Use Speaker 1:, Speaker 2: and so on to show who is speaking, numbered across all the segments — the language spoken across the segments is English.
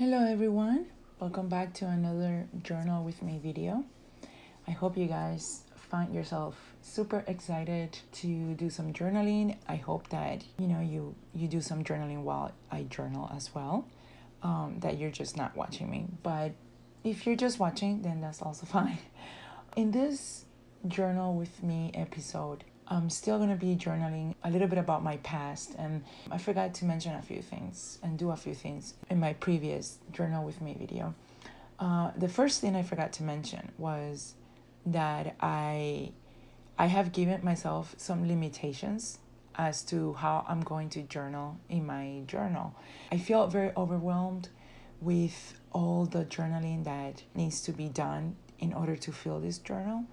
Speaker 1: Hello everyone, welcome back to another journal with me video. I hope you guys find yourself super excited to do some journaling. I hope that you do some journaling while I journal as well. That you're just not watching me, but if you're just watching, then that's also fine. In this journal with me episode, I'm still going to be journaling a little bit about my past, and I forgot to mention a few things and do a few things in my previous journal with me video. The first thing I forgot to mention was that I have given myself some limitations as to how I'm going to journal in my journal. I feel very overwhelmed with all the journaling that needs to be done in order to fill this journal.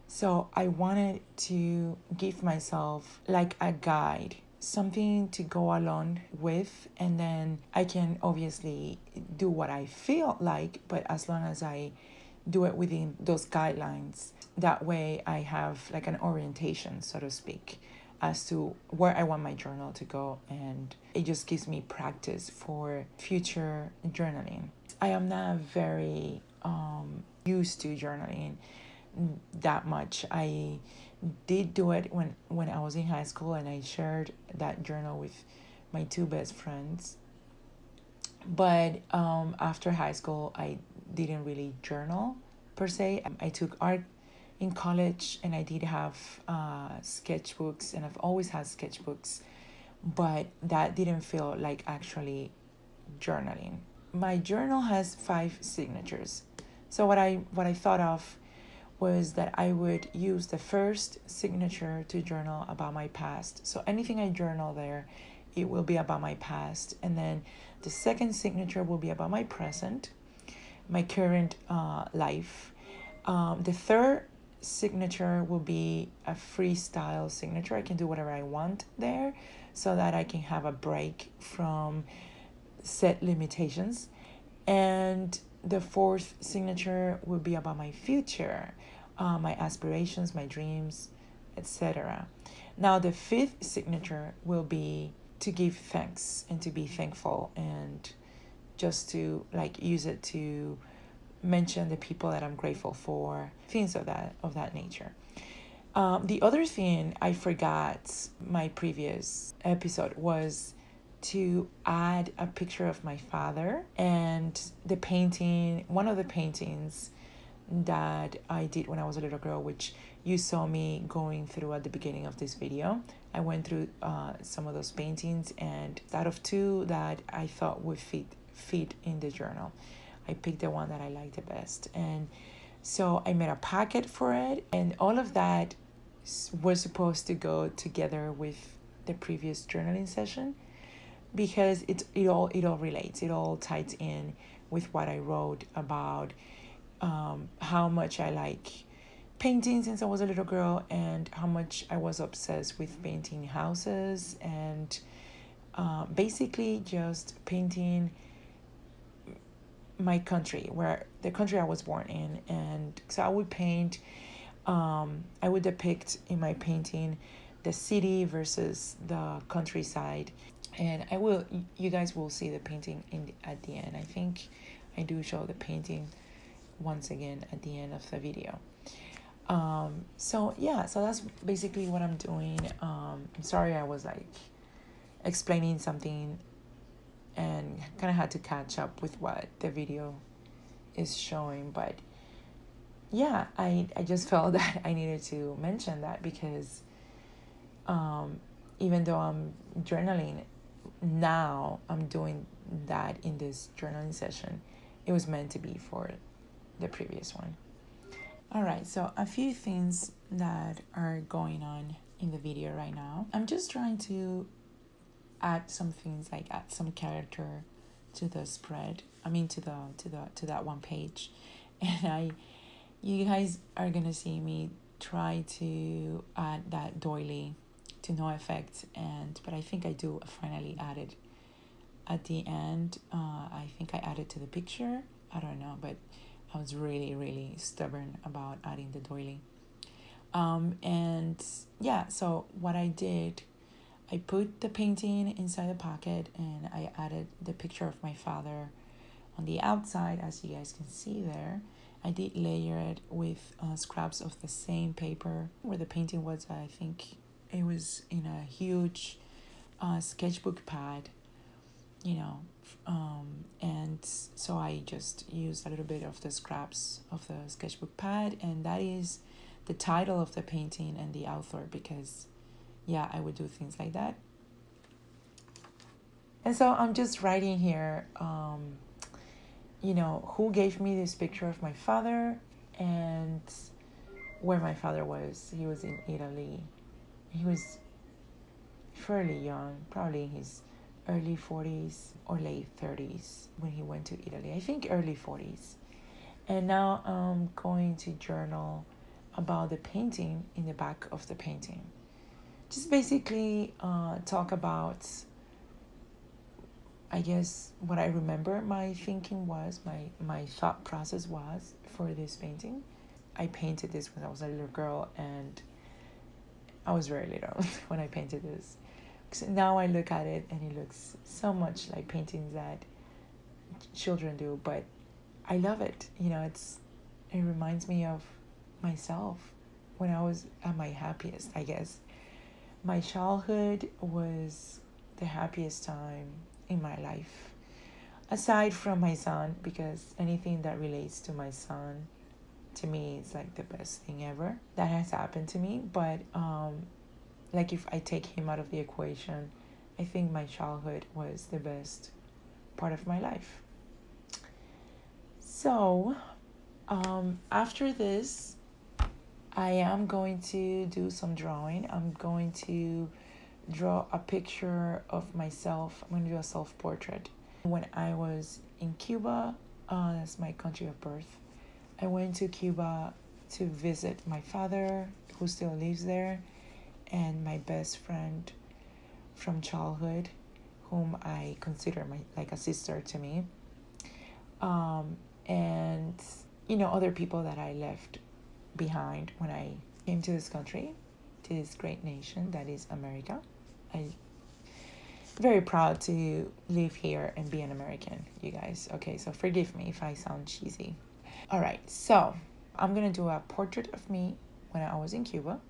Speaker 1: So I wanted to give myself like a guide, something to go along with, and then I can obviously do what I feel like, but as long as I do it within those guidelines, that way I have like an orientation, so to speak, as to where I want my journal to go, and it just gives me practice for future journaling. I am not very used to journaling that much. I did do it when I was in high school, and I shared that journal with my two best friends. But after high school, I didn't really journal per se. I took art in college, and I did have sketchbooks, and I've always had sketchbooks, but that didn't feel like actually journaling. My journal has 5 signatures. So what I thought of was that I would use the first signature to journal about my past. So anything I journal there, it will be about my past. And then the second signature will be about my present, my current life. The third signature will be a freestyle signature. I can do whatever I want there so that I can have a break from set limitations. And the fourth signature will be about my future, my aspirations, my dreams, etc. Now, the fifth signature will be to give thanks and to be thankful, and just to like use it to mention the people that I'm grateful for, things of that nature. The other thing I forgot my previous episode was to add a picture of my father and the painting, one of the paintings that I did when I was a little girl, which you saw me going through at the beginning of this video. I went through some of those paintings, and out of 2 that I thought would fit in the journal, I picked the one that I liked the best. And so I made a packet for it, and all of that was supposed to go together with the previous journaling session, because it all relates, it all ties in with what I wrote about how much I like painting since I was a little girl, and how much I was obsessed with painting houses, and basically just painting my country, where the country I was born in. And so I would paint, I would depict in my painting the city versus the countryside, and you guys will see the painting at the end. I think I do show the painting once again at the end of the video. So that's basically what I'm doing. I'm sorry I was like explaining something and kind of had to catch up with what the video is showing, but yeah, I just felt that I needed to mention that, because even though I'm journaling now, I'm doing that in this journaling session. It was meant to be for the previous one. All right, so a few things that are going on in the video right now. I'm just trying to add some things, like add some character to the spread. I mean to that one page. And you guys are gonna see me try to add that doily to no effect, but I think I do finally add it at the end. I think I added to the picture. I don't know, but I was really stubborn about adding the doily. And yeah, so what I did, I put the painting inside the pocket, and I added the picture of my father On the outside, as you guys can see there, I did layer it with scraps of the same paper where the painting was. I think it was in a huge sketchbook pad, you know, and so I just used a little bit of the scraps of the sketchbook pad, and that is the title of the painting and the author, because yeah, I would do things like that. And so I'm just writing here, who gave me this picture of my father and where my father was. He was in Italy. He was fairly young, probably in his early 40s or late 30s when he went to Italy. I think early 40s. And now I'm going to journal about the painting in the back of the painting. Just basically talk about, I guess, what I remember my thinking was, my thought process was for this painting. I painted this when I was a little girl, and I was very little when I painted this. So now I look at it and it looks so much like paintings that children do, but I love it. It reminds me of myself when I was at my happiest, I guess. My childhood was the happiest time in my life, aside from my son, because anything that relates to my son, to me, is like the best thing ever that has happened to me. But like, if I take him out of the equation, I think my childhood was the best part of my life. So after this, I am going to do some drawing. I'm going to draw a picture of myself. I'm going to do a self-portrait. When I was in Cuba, that's my country of birth, I went to Cuba to visit my father, who still lives there, and my best friend from childhood, whom I consider like a sister to me, and other people that I left behind when I came to this country, to this great nation that is America. I'm very proud to live here and be an American, you guys. Okay, so forgive me if I sound cheesy. All right, so I'm gonna do a portrait of me when I was in Cuba,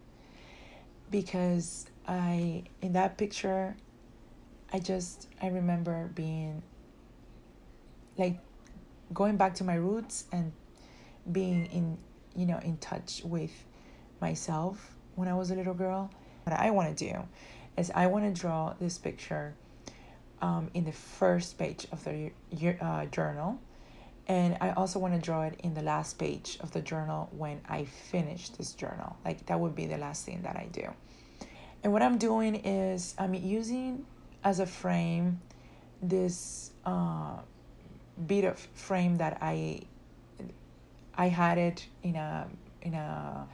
Speaker 1: because in that picture, I remember being like going back to my roots and being in touch with myself when I was a little girl. What I want to do is I want to draw this picture in the first page of the journal, and I also want to draw it in the last page of the journal when I finish this journal. Like, that would be the last thing that I do. And what I'm doing is I'm using as a frame this bit of frame that I had it in a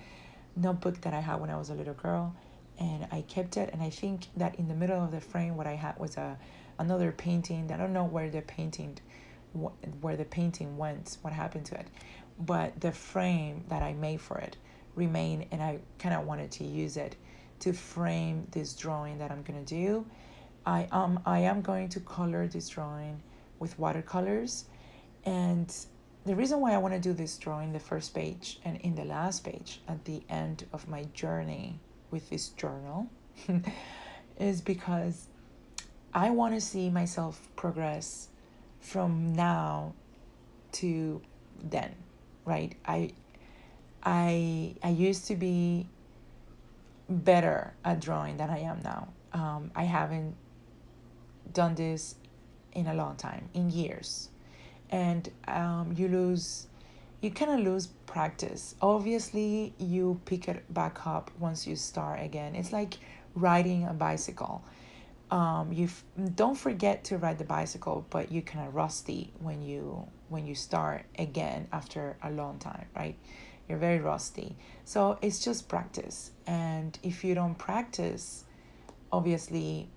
Speaker 1: notebook that I had when I was a little girl, and I kept it. And I think that in the middle of the frame, what I had was another painting. I don't know where the painting went, what happened to it, but the frame that I made for it remained, and I kind of wanted to use it to frame this drawing that I'm gonna do. I am going to color this drawing with watercolors, and the reason why I want to do this drawing, the first page and in the last page at the end of my journey with this journal, is because I want to see myself progress from now to then, right? I used to be better at drawing than I am now. I haven't done this in a long time, in years. And you kind of lose practice. Obviously, you pick it back up once you start again. It's like riding a bicycle. You don't forget to ride the bicycle, but you're kind of rusty when you start again after a long time, right? You're very rusty. So it's just practice. And if you don't practice, obviously,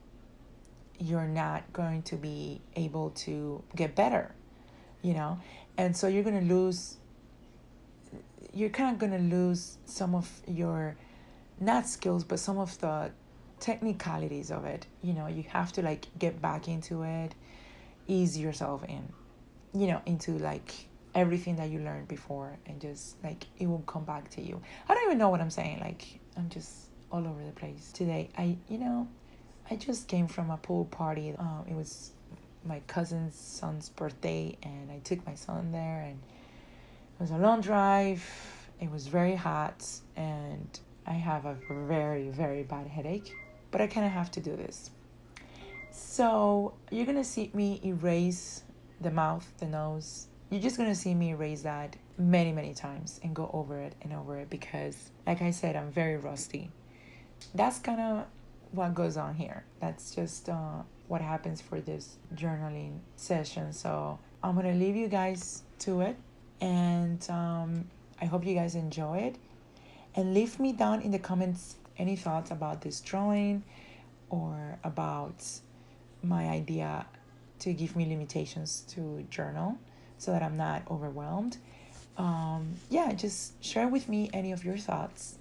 Speaker 1: you're not going to be able to get better, and so you're kind of going to lose some of your, not skills, but some of the technicalities of it. You have to like get back into it, ease yourself in. into like everything that you learned before, and just like it will come back to you. I don't even know what I'm saying. Like, I'm just all over the place today. I just came from a pool party. It was my cousin's son's birthday, and I took my son there, and it was a long drive. It was very hot, and I have a very, very bad headache, but I kind of have to do this. So you're gonna see me erase the mouth, the nose. You're just gonna see me erase that many, many times and go over it and over it, because, like I said, I'm very rusty. That's kind of what goes on here. That's just what happens for this journaling session. So I'm gonna leave you guys to it, and I hope you guys enjoy it. And leave me down in the comments any thoughts about this drawing, or about my idea to give me limitations to journal so that I'm not overwhelmed. Yeah, just share with me any of your thoughts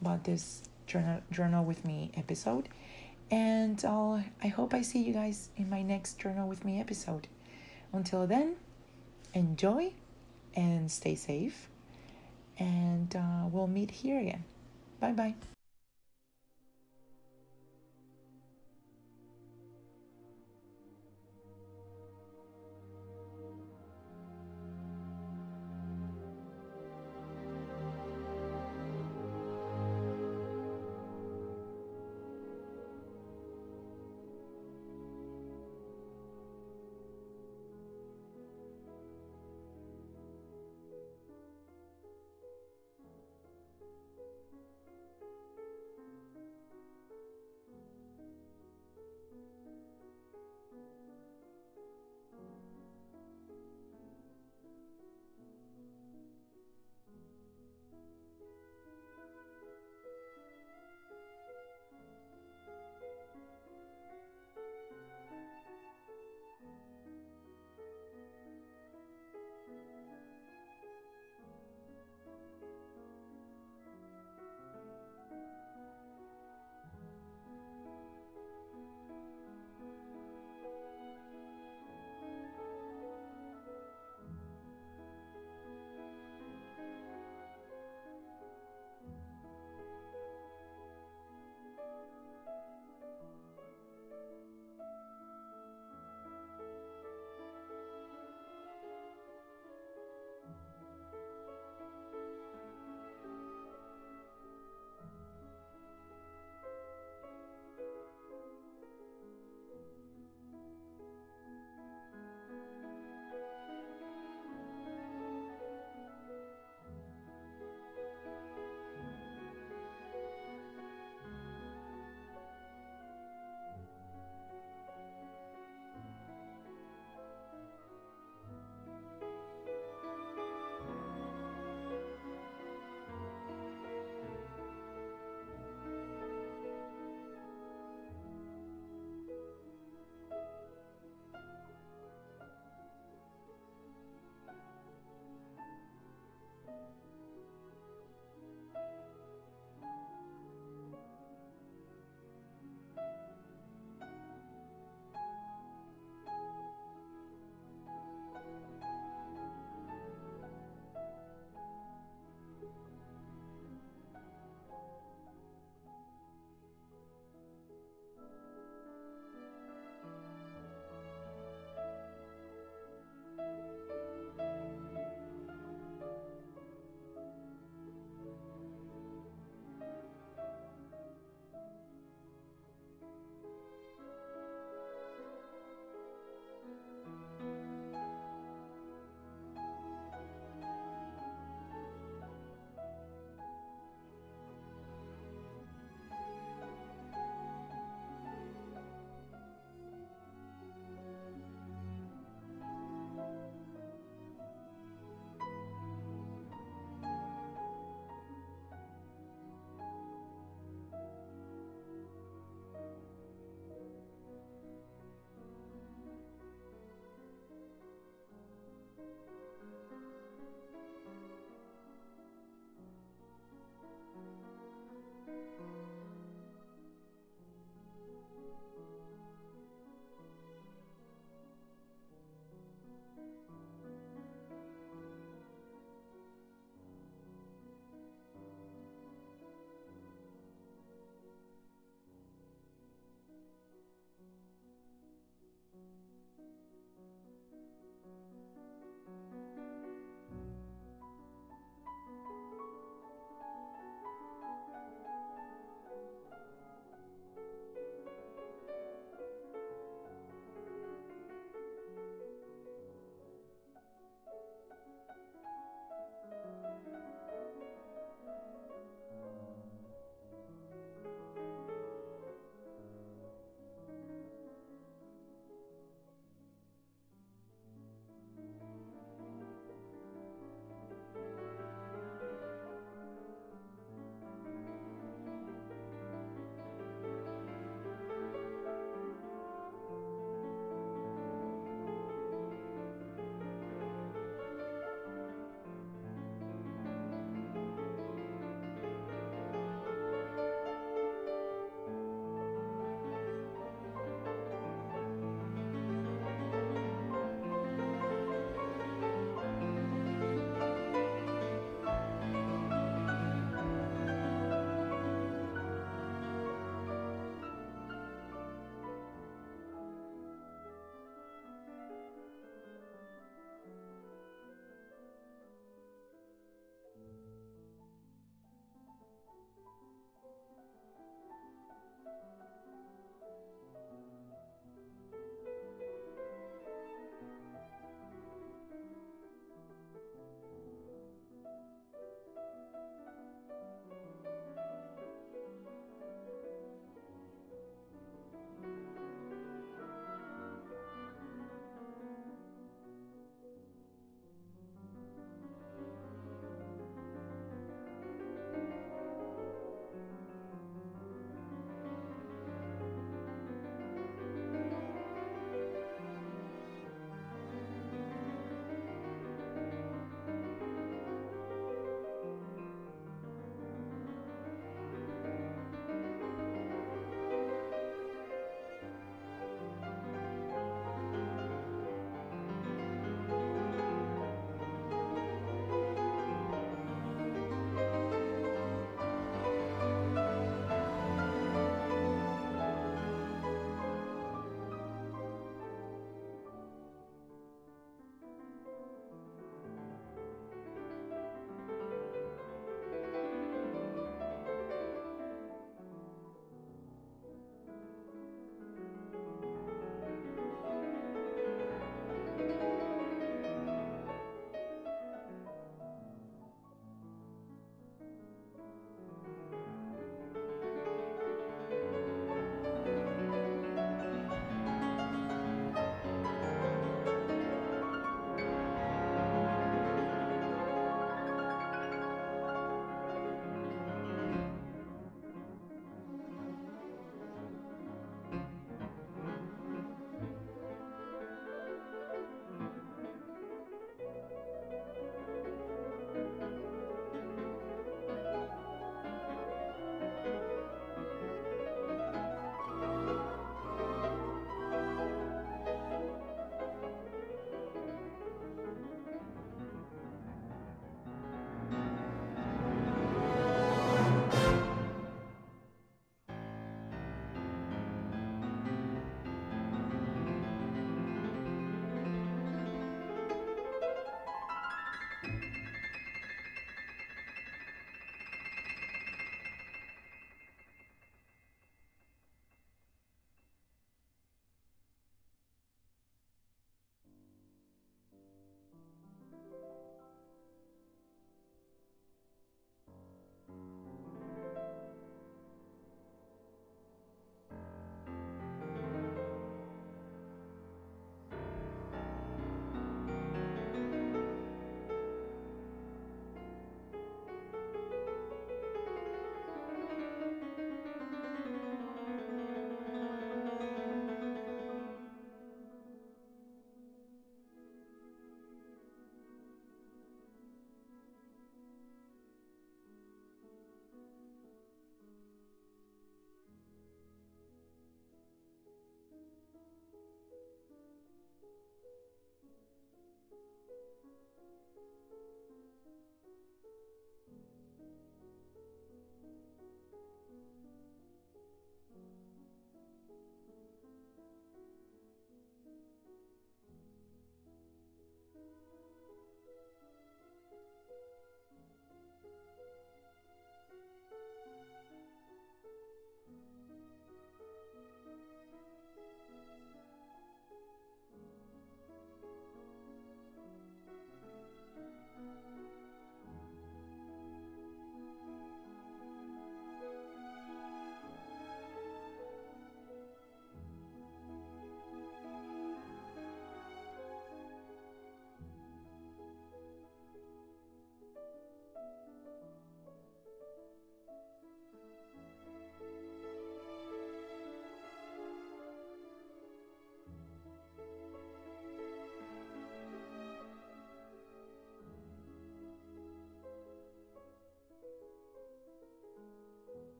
Speaker 1: about this journal with me episode. And I hope I see you guys in my next journal with me episode. Until then, enjoy and stay safe. And we'll meet here again. Bye bye.